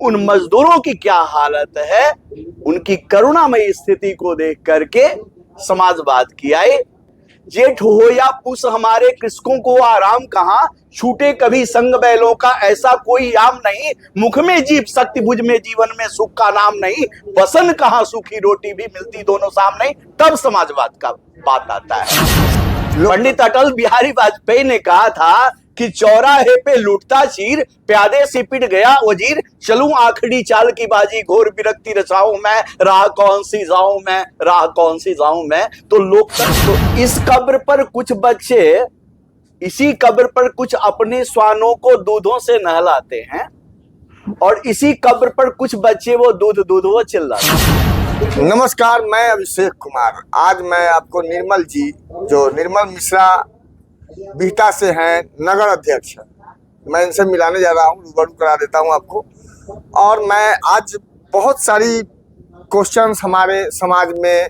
उन मजदूरों की क्या हालत है, उनकी करुणामयी स्थिति को देख करके समाजवाद की आई। जेठ हो या पूस हमारे कृषकों को आराम कहाँ, छूटे कभी संग बैलों का ऐसा कोई याम नहीं। मुख में जीभ शक्ति भुज में जीवन में सुख का नाम नहीं। बसन कहाँ सूखी रोटी भी मिलती दोनों साम नहीं। तब समाजवाद का बात आता है। पंडित अटल बिहारी वाजपेयी ने कहा था कि चौराहे पे लूटता चीर, प्यादे से पिट गया वजीर। चलूं आखिरी चाल की बाजी, घोर विरक्ति रचाऊं मैं, राह कौन सी जाऊं मैं, राह कौन सी जाऊं मैं। तो लोग तो इस कब्र पर कुछ बच्चे इसी कब्र पर कुछ अपने श्वानों को दूधों से नहलाते हैं, और इसी कब्र पर कुछ बच्चे वो दूध दूध वो चिल्लाते हैं। नमस्कार, मैं अभिषेक कुमार। आज मैं आपको निर्मल जी, जो निर्मल मिश्रा बिहटा से हैं, नगर अध्यक्ष, मैं इनसे मिलाने जा रहा हूँ, रूबरू करा देता हूँ आपको। और मैं आज बहुत सारी क्वेश्चंस हमारे समाज में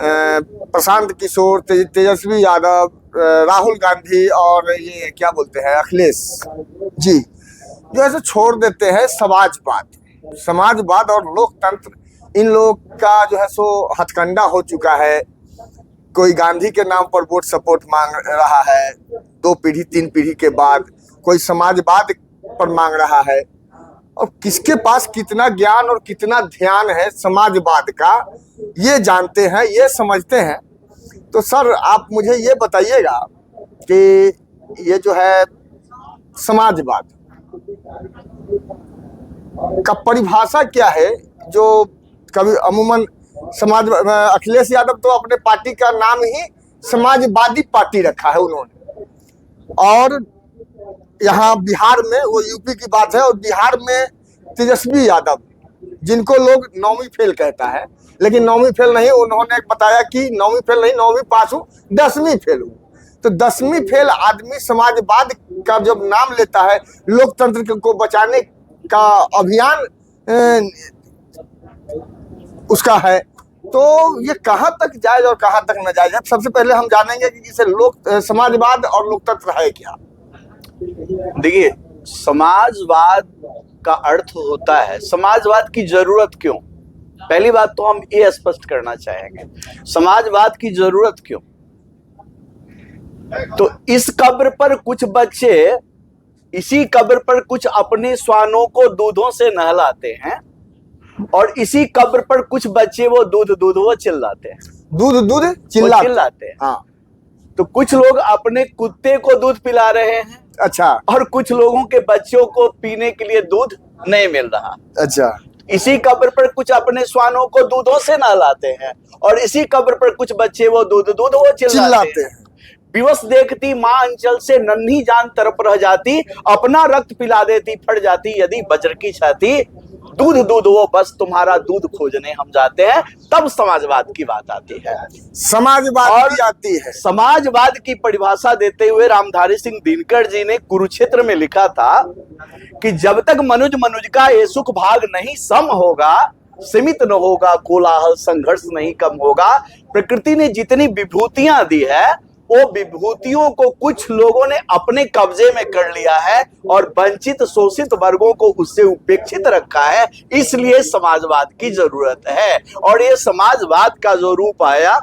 प्रशांत किशोर, तेजस्वी यादव, राहुल गांधी और ये क्या बोलते हैं अखिलेश जी, जो ऐसे छोड़ देते हैं समाजवाद और लोकतंत्र, इन लोग का जो है सो हथकंडा हो चुका है। कोई गांधी के नाम पर वोट सपोर्ट मांग रहा है 2 पीढ़ी 3 पीढ़ी के बाद, कोई समाजवाद पर मांग रहा है। और किसके पास कितना ज्ञान और कितना ध्यान है समाजवाद का, ये जानते हैं, ये समझते हैं। तो सर, आप मुझे ये बताइएगा कि ये जो है समाजवाद का परिभाषा क्या है, जो कभी अमूमन अखिलेश यादव तो अपने पार्टी का नाम ही समाजवादी पार्टी रखा है उन्होंने। और यहाँ बिहार में, वो यूपी की बात है, और बिहार में तेजस्वी यादव, जिनको लोग 9वीं फेल कहता है, लेकिन 9वीं फेल नहीं, उन्होंने बताया कि 9वीं फेल नहीं, 9वीं पास हूँ, 10वीं फेल हूँ। तो 10वीं फेल आदमी समाजवाद का जब नाम लेता है, लोकतंत्र को बचाने का अभियान उसका है, तो ये कहाँ तक जायज और कहाँ तक नाजायज है। सबसे पहले हम जानेंगे कि इसे समाजवाद और लोकतंत्र है क्या। देखिए, समाजवाद का अर्थ होता है, समाजवाद की जरूरत क्यों। पहली बात तो हम ये स्पष्ट करना चाहेंगे, समाजवाद की जरूरत क्यों। तो इस कब्र पर कुछ बच्चे इसी कब्र पर कुछ अपने श्वानों को दूधों से नहलाते हैं, और इसी कब्र पर कुछ बच्चे वो दूध दूध वो चिल्लाते हैं। दूध चिल्लाते हैं। हाँ। तो कुछ लोग अपने कुत्ते को दूध पिला रहे हैं, अच्छा, और कुछ लोगों के बच्चों को पीने के लिए दूध नहीं मिल रहा। अच्छा। इसी कब्र पर कुछ अपने श्वानों को दूधों से नहलाते हैं, और इसी कब्र पर कुछ बच्चे वो दूध दूध वो चिल्लाते हैं। विवश देखती माँ अंचल से नन्ही जान तरफ रह जाती, अपना रक्त पिला देती फट जाती यदि वज्र की छाती। दूध दूध वो बस तुम्हारा दूध खोजने हम जाते हैं। तब समाजवाद की बात आती है, समाजवाद की आती है। समाजवाद की परिभाषा देते हुए रामधारी सिंह दिनकर जी ने कुरुक्षेत्र में लिखा था कि जब तक मनुज का ये सुख भाग नहीं सम होगा, सीमित न होगा कोलाहल, संघर्ष नहीं कम होगा। प्रकृति ने जितनी विभूतियां दी है, वो विभूतियों को कुछ लोगों ने अपने कब्जे में कर लिया है, और वंचित शोषित वर्गों को उससे उपेक्षित रखा है। इसलिए समाजवाद की जरूरत है। और ये समाजवाद का जो रूप आया,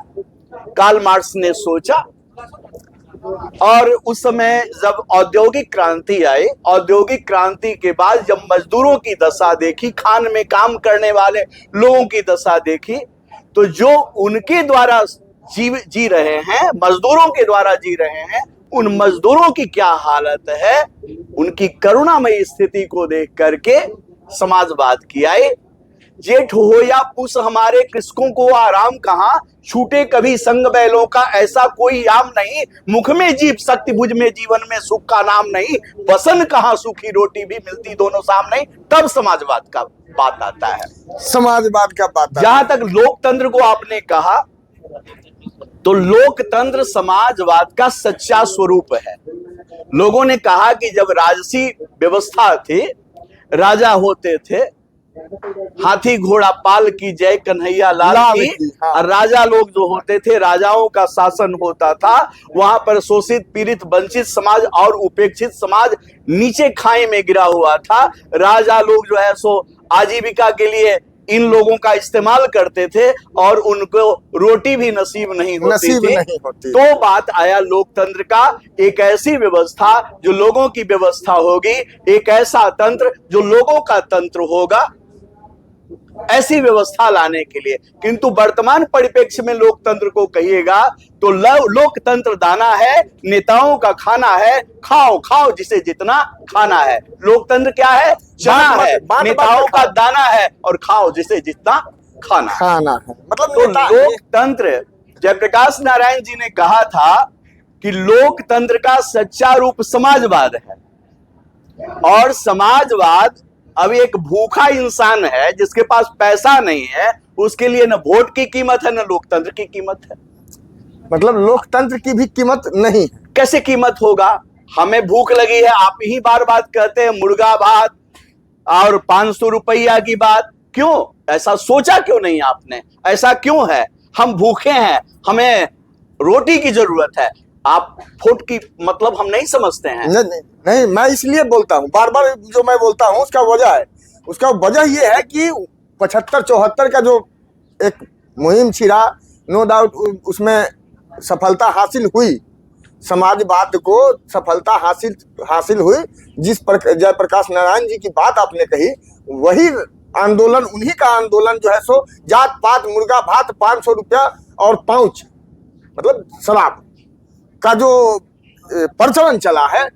कार्ल मार्क्स ने सोचा, और उस समय जब औद्योगिक क्रांति आई, औद्योगिक क्रांति के बाद जब मजदूरों की दशा देखी, खान में काम करने वाले लोगों की दशा देखी, तो जो उनके द्वारा जी रहे हैं, मजदूरों के द्वारा जी रहे हैं, उन मजदूरों की क्या हालत है, उनकी करुणामयी स्थिति को देख करके समाजवाद की आई। जेठ हो या पूस हमारे कृषकों को आराम कहाँ, छूटे कभी संग बैलों का ऐसा कोई याम नहीं। मुख में जीभ शक्ति भुज में जीवन में सुख का नाम नहीं। बसन कहाँ सूखी रोटी भी मिलती दोनों साम नहीं। तब समाजवाद का बात आता है, समाजवाद का बात। जहां तक लोकतंत्र को आपने कहा, तो लोकतंत्र समाजवाद का सच्चा स्वरूप है। लोगों ने कहा कि जब राजसी व्यवस्था थी, राजा होते थे, हाथी घोड़ा पाल की जय कन्हैया लाल लाल की। की, हाँ। और राजा लोग जो होते थे, राजाओं का शासन होता था, वहां पर शोषित पीड़ित वंचित समाज और उपेक्षित समाज नीचे खाई में गिरा हुआ था। राजा लोग जो है सो आजीविका के लिए इन लोगों का इस्तेमाल करते थे और उनको रोटी भी नसीब नहीं होती नसीब थी। नहीं होती। तो बात आया लोकतंत्र का, एक ऐसी व्यवस्था जो लोगों की व्यवस्था होगी, एक ऐसा तंत्र जो लोगों का तंत्र होगा, ऐसी व्यवस्था लाने के लिए। किंतु वर्तमान परिप्रेक्ष्य में लोकतंत्र को कहिएगा तो लोकतंत्र दाना है, नेताओं का खाना है, खाओ खाओ जिसे जितना खाना है। लोकतंत्र क्या है? चना है, नेताओं का दाना है, और खाओ जिसे जितना खाना है। मतलब तो लोकतंत्र, जयप्रकाश नारायण जी ने कहा था कि लोकतंत्र का सच्चा रूप समाजवाद है। और समाजवाद अब एक भूखा इंसान है जिसके पास पैसा नहीं है, उसके लिए न वोट की कीमत है न लोकतंत्र की कीमत है। मतलब लोकतंत्र की भी कीमत नहीं है। कैसे कीमत होगा? हमें भूख लगी है, आप ही बार बात कहते हैं मुर्गा भात और 500 रुपया की बात। क्यों? ऐसा सोचा क्यों नहीं आपने? ऐसा क्यों है? हम भूखे हैं, हमें रोटी की जरूरत है, आप वोट की मतलब हम नहीं समझते हैं। नहीं, मैं इसलिए बोलता हूँ, बार बार जो मैं बोलता हूँ उसका वजह है। उसका वजह ये है कि 75-74 का जो एक मुहिम छिड़ा, नो डाउट उसमें सफलता हासिल हुई, समाजवाद को सफलता हासिल हुई। जिस पर जयप्रकाश नारायण जी की बात आपने कही, वही आंदोलन, उन्हीं का आंदोलन जो है सो जात पात मुर्गा भात 500 रुपया और पाउच मतलब शराब का जो प्रचलन चला है,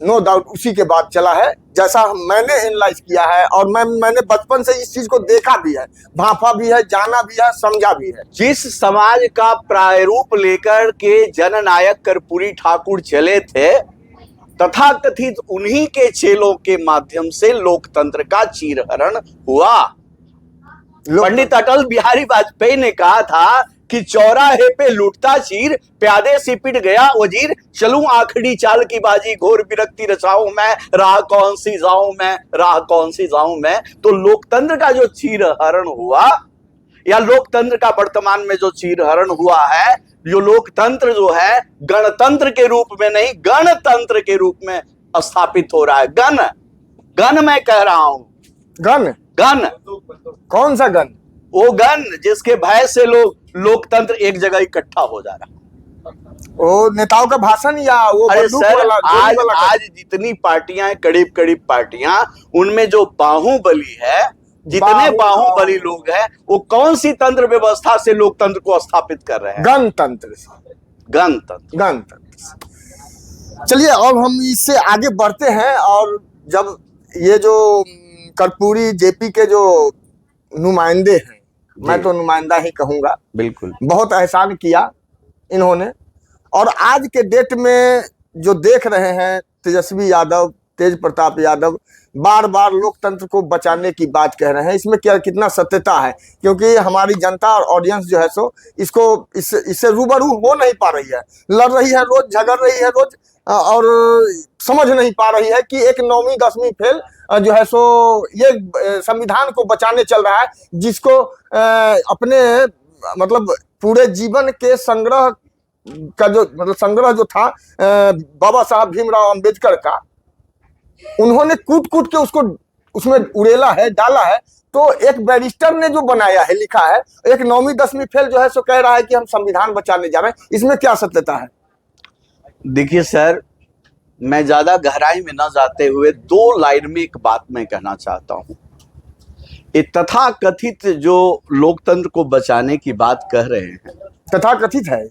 नो डाउट उसी के बाद चला है, जैसा मैंने एनालाइज किया है। और मैंने बचपन से इस चीज को देखा भी है, भांपा भी है, जाना भी है, समझा भी है। जिस समाज का प्रारूप लेकर के जननायक कर्पूरी ठाकुर चले थे, तथाकथित उन्हीं के चेलों के माध्यम से लोकतंत्र का चीरहरण हुआ। पंडित अटल बिहारी वाजपेयी ने कहा था कि चौराहे पे लूटता चीर, प्यादे से पिट गया वजीर, चलूं आखिरी चाल की बाजी, घोर विरक्ति रचाऊं मैं, राह कौन सी जाऊं मैं, राह कौन सी जाऊं मैं। तो लोकतंत्र का जो चीरहरण हुआ, या लोकतंत्र का वर्तमान में जो चीरहरण हुआ है, जो लोकतंत्र जो है गणतंत्र के रूप में नहीं, गणतंत्र के रूप में स्थापित हो रहा है। गण मैं कह रहा हूं, गण कौन सा गण? वो गण जिसके भय से लोकतंत्र एक जगह इकट्ठा हो जा रहा है। वो नेताओं का भाषण या वो अरे सर, आज जितनी पार्टियां, करीब करीब पार्टियां, उनमें जो बाहुबली है, जितने बाहुबली लोग हैं, वो कौन सी तंत्र व्यवस्था से लोकतंत्र को स्थापित कर रहे हैं? गणतंत्र। चलिए अब हम इससे आगे बढ़ते हैं। और जब ये जो कर्पूरी जेपी के जो नुमाइंदे हैं, मैं तो नुमाइंदा ही कहूंगा, बिल्कुल बहुत एहसान किया इन्होंने। और आज के डेट में जो देख रहे हैं, तेजस्वी यादव, तेज प्रताप यादव बार बार लोकतंत्र को बचाने की बात कह रहे हैं। इसमें क्या कितना सत्यता है? क्योंकि हमारी जनता और ऑडियंस जो है सो इससे रूबरू हो नहीं पा रही है, लड़ रही है रोज, झगड़ रही है रोज, और समझ नहीं पा रही है कि एक 9वीं 10वीं फेल जो है सो ये संविधान को बचाने चल रहा है, जिसको अपने मतलब पूरे जीवन के संग्रह का जो मतलब संग्रह जो था बाबा साहब भीमराव अंबेडकर का, उन्होंने कूट कूट के उसको उसमें उड़ेला है, डाला है। तो एक बैरिस्टर ने जो बनाया है, लिखा है, एक 9वीं 10वीं फेल जो है सो कह रहा है कि हम संविधान बचाने जा रहे हैं। इसमें क्या सत्यता है? देखिए सर, मैं ज्यादा गहराई में न जाते हुए 2 लाइन में एक बात मैं कहना चाहता हूं। ये तथाकथित जो लोकतंत्र को बचाने की बात कह रहे हैं, तथाकथित है,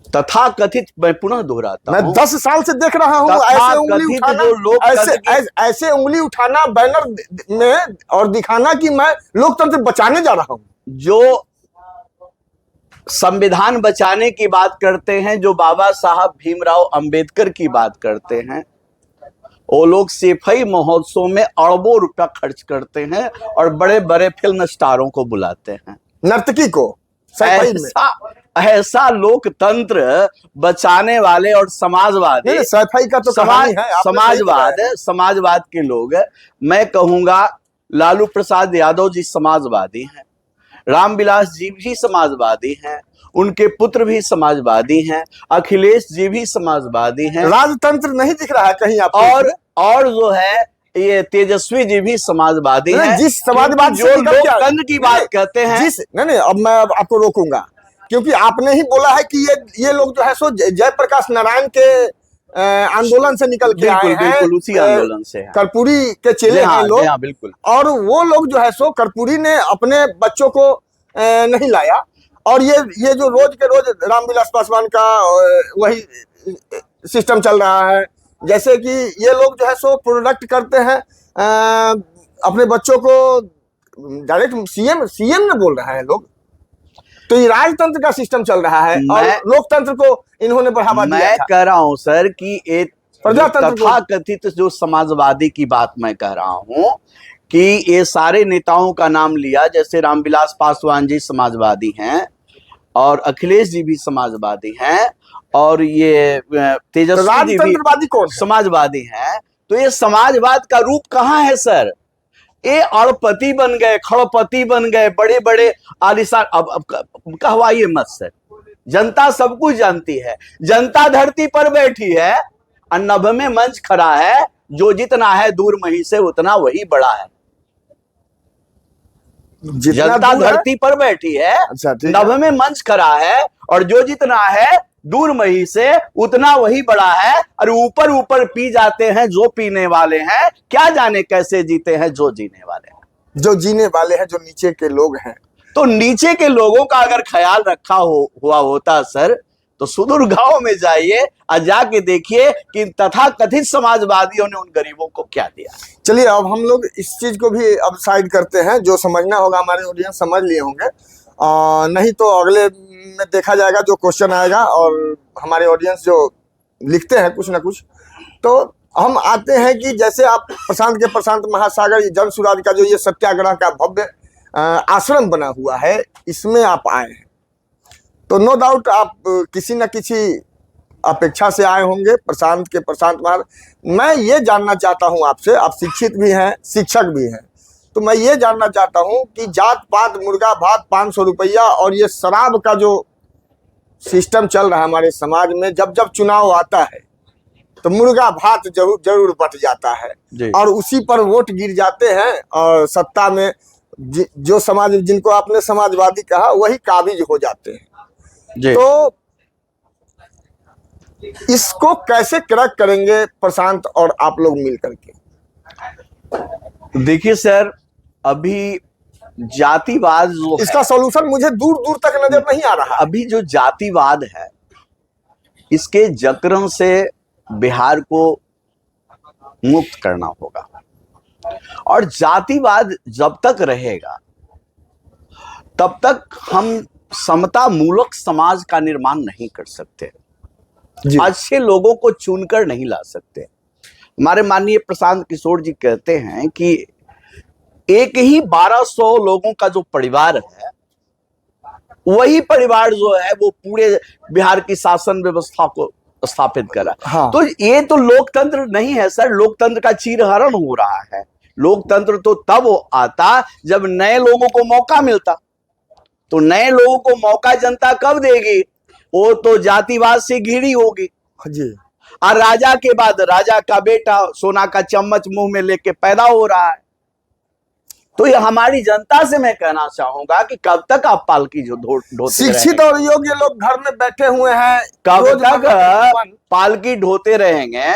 तथाकथित, मैं पुनः दोहराता हूं, मैं 10 साल से देख रहा हूं ऐसे उंगली उठाना, ऐसे उंगली उठाना बैनर में और दिखाना कि मैं लोकतंत्र बचाने जा रहा हूं। जो संविधान बचाने की बात करते हैं, जो बाबा साहब भीमराव अंबेडकर की बात करते हैं, वो लोग सिपाही महोत्सव में अरबों रुपया खर्च करते हैं और बड़े बड़े फिल्म स्टारों को बुलाते हैं, नर्तकी को ऐसा लोकतंत्र बचाने वाले और समाजवादी, नहीं, सफाई का तो कहानी है, आपने सही बताया। समाजवाद के लोग, मैं कहूंगा लालू प्रसाद यादव जी समाजवादी हैं, रामविलास जी भी समाजवादी हैं, उनके पुत्र भी समाजवादी हैं, अखिलेश जी भी समाजवादी हैं, राजतंत्र नहीं दिख रहा है कहीं आपको? और जो है ये तेजस्वी जी भी समाजवादी हैं। जिस समाजवाद जो लोकतंत्र की बात कहते हैं, नहीं, अब मैं आपको रोकूंगा, क्योंकि आपने ही बोला है कि ये लोग जो है सो जयप्रकाश नारायण के आंदोलन से निकल के आए हैं, बिल्कुल उसी आंदोलन से कर्पूरी के चेले हैं लोग, बिल्कुल। और वो लोग जो है सो कर्पूरी ने अपने बच्चों को नहीं लाया, और ये जो रोज के रोज रामविलास पासवान का वही सिस्टम चल रहा है, जैसे कि ये लोग जो है सो प्रोडक्ट करते हैं अपने बच्चों को, डायरेक्ट सीएम ने बोल रहा है लोग, तो ये राजतंत्र का सिस्टम चल रहा है और लोकतंत्र को इन्होंने बढ़ावा दिया। मैं कह रहा हूं सर कि एक तथाकथित जो समाजवादी की बात मैं कह रहा हूं कि ये सारे नेताओं का नाम लिया, जैसे रामविलास पासवान जी समाजवादी हैं और अखिलेश जी भी समाजवादी हैं और ये तेजस्वी जी भी कौन समाजवादी हैं, तो ये समाजवाद का रूप कहाँ है सर? ये अड़पति बन गए, खड़पति बन गए, बड़े बड़े आलिशान। अब कहवाइए मत सर, जनता सब कुछ जानती है, जनता धरती पर बैठी है और नभ में मंच खड़ा है, जो जितना है दूर मही से उतना वही बड़ा है। जनता धरती पर बैठी है, नभ में मंच खड़ा है, और जो जितना है दूर मही से उतना वही बड़ा है, और ऊपर ऊपर पी जाते हैं जो पीने वाले हैं, क्या जाने कैसे जीते हैं जो जीने वाले हैं। जो जीने वाले हैं, जो नीचे के लोग हैं, तो नीचे के लोगों का अगर ख्याल रखा हुआ होता सर, तो सुदूर गांव में जाइए और जाके देखिए कि तथाकथित समाजवादियों ने उन गरीबों को क्या दिया। चलिए अब हम लोग इस चीज को भी अब साइड करते हैं, जो समझना होगा हमारे ऑडियंस समझ लिए होंगे, नहीं तो अगले में देखा जाएगा जो क्वेश्चन आएगा, और हमारे ऑडियंस जो लिखते हैं कुछ ना कुछ, तो हम आते हैं कि जैसे आप प्रशांत महासागर जन सुराज का जो ये सत्याग्रह का भव्य आश्रम बना हुआ है, इसमें आप आए हैं, तो नो डाउट आप किसी न किसी अपेक्षा से आए होंगे प्रशांत महाराज। मैं ये जानना चाहता हूं आपसे, आप शिक्षित भी हैं, शिक्षक भी हैं, तो मैं ये जानना चाहता हूं कि जात पात मुर्गा भात 500 रुपया और ये शराब का जो सिस्टम चल रहा है हमारे समाज में, जब जब चुनाव आता है तो मुर्गा भात जरूर बट जाता है और उसी पर वोट गिर जाते हैं, और सत्ता में जो समाज, जिनको आपने समाजवादी कहा, वही काबिज हो जाते हैं। तो इसको कैसे क्रैक करेंगे प्रशांत और आप लोग मिल करके? देखिए सर, अभी जातिवाद जो इसका सॉल्यूशन मुझे दूर दूर तक नजर नहीं आ रहा। अभी जो जातिवाद है, इसके जकड़न से बिहार को मुक्त करना होगा, और जातिवाद जब तक रहेगा तब तक हम समता मूलक समाज का निर्माण नहीं कर सकते, अच्छे लोगों को चुनकर नहीं ला सकते। हमारे माननीय प्रशांत किशोर जी कहते हैं कि एक ही 1200 लोगों का जो परिवार है, वही परिवार जो है वो पूरे बिहार की शासन व्यवस्था को स्थापित करा। तो ये तो लोकतंत्र नहीं है सर, लोकतंत्र का चीरहरण हो रहा है। लोकतंत्र तो तब आता जब नए लोगों को मौका मिलता, तो नए लोगों को मौका जनता कब देगी? वो तो जातिवाद से घिरी होगी जी। और राजा के बाद राजा का बेटा सोना का चम्मच मुंह में लेके पैदा हो रहा है। तो ये हमारी जनता से मैं कहना चाहूंगा कि कब तक आप पालकी जो ढोते शिक्षित और योग्य लोग घर में बैठे हुए हैं, कब तक पालकी ढोते रहेंगे?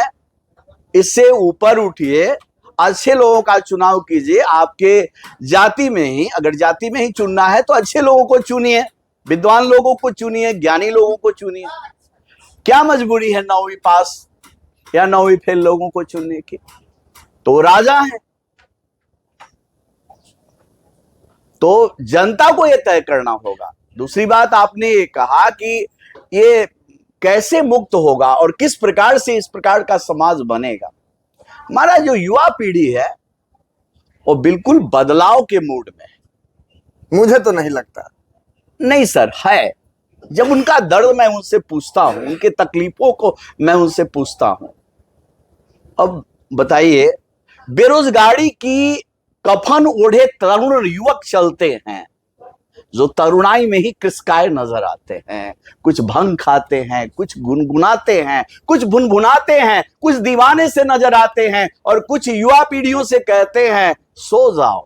इससे ऊपर उठिए, अच्छे लोगों का चुनाव कीजिए। आपके जाति में ही, अगर जाति में ही चुनना है तो अच्छे लोगों को चुनिए, विद्वान लोगों को चुनिए, ज्ञानी लोगों को चुनिए। क्या मजबूरी है 9वीं पास या 9वीं फेल लोगों को चुनने की? तो राजा है। तो जनता को यह तय करना होगा। दूसरी बात, आपने ये कहा कि ये कैसे मुक्त होगा और किस प्रकार से इस प्रकार का समाज बनेगा। हमारा जो युवा पीढ़ी है वो बिल्कुल बदलाव के मूड में है। मुझे तो नहीं लगता। नहीं सर, है। जब उनका दर्द मैं उनसे पूछता हूं, उनके तकलीफों को मैं उनसे पूछता हूं। अब बताइए, बेरोजगारी की कफन ओढ़े तरुण युवक चलते हैं, जो तरुणाई में ही कृषकाय नजर आते हैं। कुछ भंग खाते हैं, कुछ गुनगुनाते हैं, कुछ भुनभुनाते हैं, कुछ दीवाने से नजर आते हैं, और कुछ युवा पीढ़ियों से कहते हैं सो जाओ।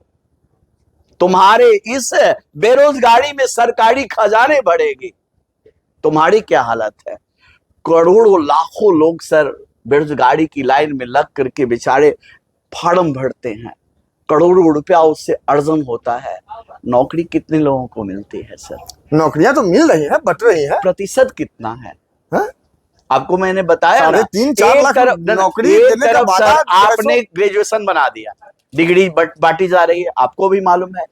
तुम्हारे इस बेरोजगारी में सरकारी खजाने बढ़ेगी, तुम्हारी क्या हालत है। करोड़ों लाखों लोग सर बेरोजगारी की लाइन में लग करके बेचारे फार्म भरते हैं, करोड़ों रुपया उससे अर्जन होता है। नौकरी कितने लोगों को मिलती है सर? नौकरियां तो मिल रही हैं, बट रही है। प्रतिशत कितना है? हाँ? आपको मैंने बताया ना, 3-4 लाख नौकरी एक देने का तरफ वादा सर आपने ग्रेजुएशन बना दिया, डिग्री बांटी जा रही है, आपको भी मालूम है,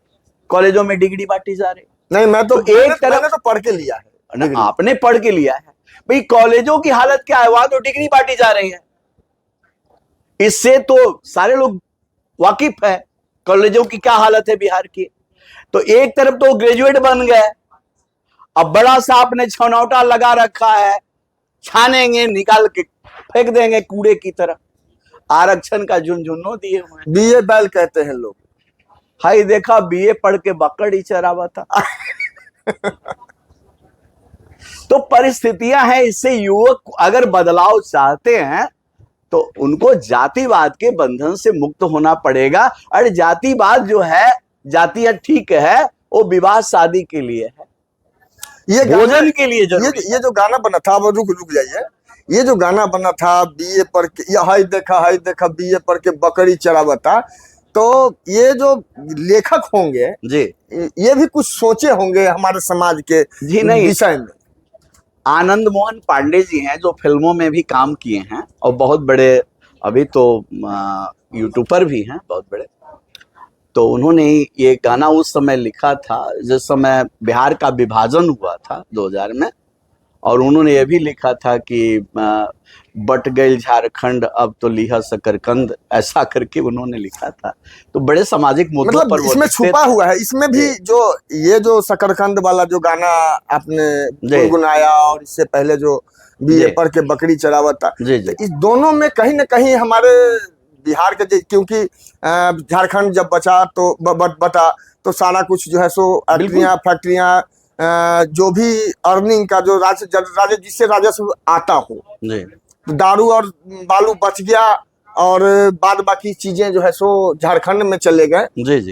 कॉलेजों में डिग्री बांटी जा रही है। नहीं, मैं तो एक तरफ मैंने तो पढ़ के लिया है। ना, आपने पढ़ के लिया है भाई, कॉलेजों की हालत क्या है? वहां तो डिग्री बांटी जा रही है। इससे तो सारे लोग वाकिफ है कॉलेजों की क्या हालत है बिहार की। तो एक तरफ तो ग्रेजुएट बन गए, अब बड़ा सा आपने छनौटा लगा रखा है, छानेंगे, निकाल के फेंक देंगे कूड़े की तरह। आरक्षण का झुनझुनो दिए हुए हैं। बीए बैल कहते हैं लोग। हाई देखा, बीए पढ़ के बकड़ ही चरावा था। तो परिस्थितियां हैं, इससे युवक अगर बदलाव चाहते हैं तो उनको जातिवाद के बंधन से मुक्त होना पड़ेगा। और जातिवाद जो है, जातियां ठीक है, वो विवाह शादी के लिए है, ये भोजन के लिए जरूरी है। ये जो गाना बना था, वो रुक जाइए, ये जो गाना बना था बीए पढ़ के, हाय देखा बीए पढ़ के बकरी चरावता, तो ये जो लेखक होंगे जी, ये भी कुछ सोचे होंगे हमारे समाज के जी नहीं, विषय में। आनंद मोहन पांडे जी हैं जो फिल्मों में भी काम किए हैं और बहुत बड़े, अभी तो यूट्यूबर भी हैं बहुत बड़े। तो उन्होंने ये गाना उस समय लिखा था जिस समय बिहार का विभाजन हुआ था 2000 में, और उन्होंने ये भी लिखा था कि बट गई झारखंड अब तो लिहा शकरकंद, ऐसा करके उन्होंने लिखा था। तो बड़े सामाजिक मुद्दों मतलब पर वो इसमें छुपा हुआ है। इसमें भी जो ये जो शकरकंद वाला जो गाना आपने गुनगुनाया, और इससे पहले जो बीए पढ़ के बकरी चरावता, इस दोनों में कहीं ना कहीं हमारे बिहार के, क्योंकि झारखंड जब बचा तो बटा तो सारा कुछ जो है सो फैक्ट्रियां, जो भी अर्निंग का जो जिससे राजस्व आता हो, दारू और बालू बच गया, और बाद बाकी चीजें जो है सो झारखंड में चले गए,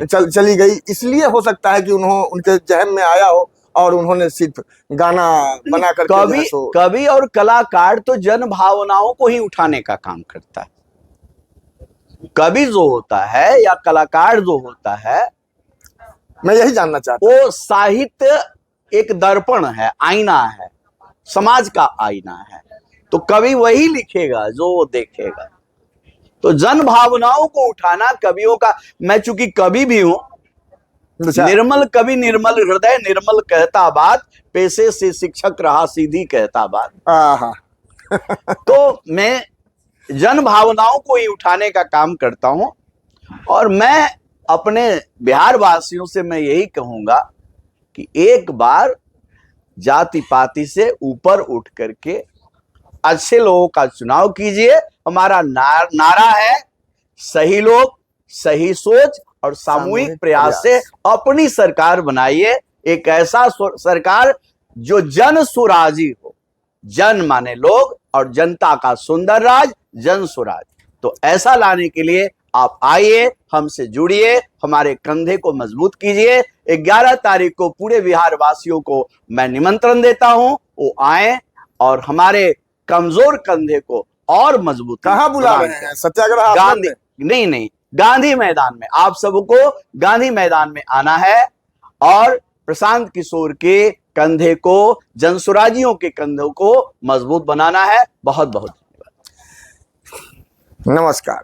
चली गई। इसलिए हो सकता है कि उनके जहन में आया हो और उन्होंने सिर्फ गाना बना करके कवि और कलाकार तो जन भावनाओं को ही उठाने का काम करता है। कवि जो होता है या कलाकार जो होता है, मैं यही जानना चाहता हूं, वो साहित्य एक दर्पण है, आईना है, समाज का आईना है। तो कवि वही लिखेगा जो वो देखेगा। तो जन भावनाओं को उठाना कवियों का, मैं चूंकि कवि भी हूं, निर्मल कवि निर्मल हृदय निर्मल कहता बात, पेशे से शिक्षक रहा सीधी कहता बात। तो मैं जन भावनाओं को ही उठाने का काम करता हूं, और मैं अपने बिहार वासियों से मैं यही कहूंगा कि एक बार जाति पाति से ऊपर उठ करके अच्छे लोगों का चुनाव कीजिए। हमारा नारा है सही लोग, सही सोच और सामूहिक प्रयास से अपनी सरकार बनाइए। एक ऐसा सरकार जो जन सुराजी हो, जन माने लोग और जनता का सुंदर राज, जन सुराज। तो ऐसा लाने के लिए आप आइए, हमसे जुड़िए, हमारे कंधे को मजबूत कीजिए। 11 तारीख को पूरे बिहार वासियों को मैं निमंत्रण देता हूं, वो आए और हमारे कमजोर कंधे को और मजबूत। कहां बुला रहे हैं? सत्याग्रह? गांधी नहीं, गांधी मैदान में। आप सबको गांधी मैदान में आना है और प्रशांत किशोर के कंधे को, जनसुराजियों के कंधों को मजबूत बनाना है। बहुत बहुत धन्यवाद। नमस्कार।